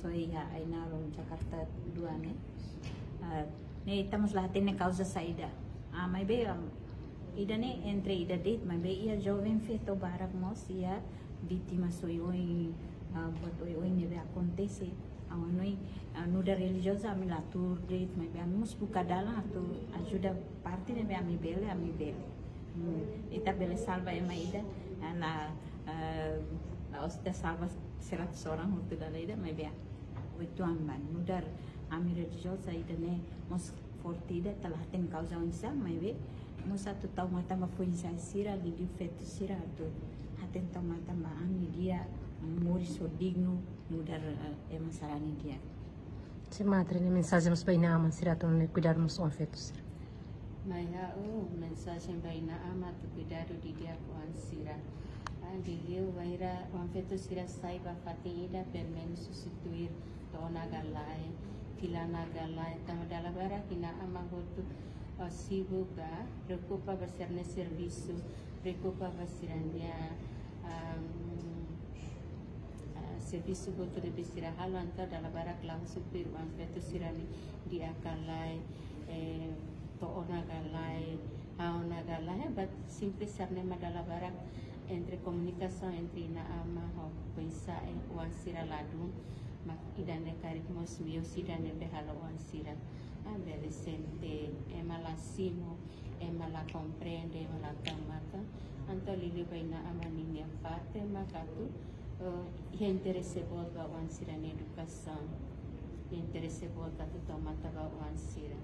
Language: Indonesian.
soy aina ron Jakarta dua ne. Estamos lá tendo causa saída. Mas bem, ida ne entre ida date, mas bem ia jovem feito barak mos ia vítima soy oi buat oi nebe acontece. Noi nuda religiosa ami la tur date, mas bem amos buka dalam tu ajuda parte nebe ami bele. Ita bele salva ema ida la hostia salva 100 orang untuk dalam ida, mas bem itu amban nudar ami religiosa ida ne mos fortida telah ten causa unsa mai be mo satu tau mata ma foi sa sira di fetu sira tu haten tau mata ma ami dia muri so digno mudar masarani dia se madre ne mensagem nos baina ama sira tu ne cuidarmos on fetu sira mai mensagem baina ama tu cuidado di dia com sira Digiu vaira on fetu sira saiba fatida per men substituir tona galai filana galai tamadala bara kina ama hotu sibuga preocupa basir ne serviço preocupa basir dia serviço goto de bisira halo anta dala bara klang supir on fetu sira ni dia galai to ona galai haona galai but simple sarne madala bara entre comunicação entre na ama ho pensa wan sira ladu mak idane karik mos mio sidane behala wan sira adolescente ema la simo ema la comprende ema la tamata anto lili baina ama ninia parte makatu interesse volta wan sira na educação interesse volta tu tomata wan sira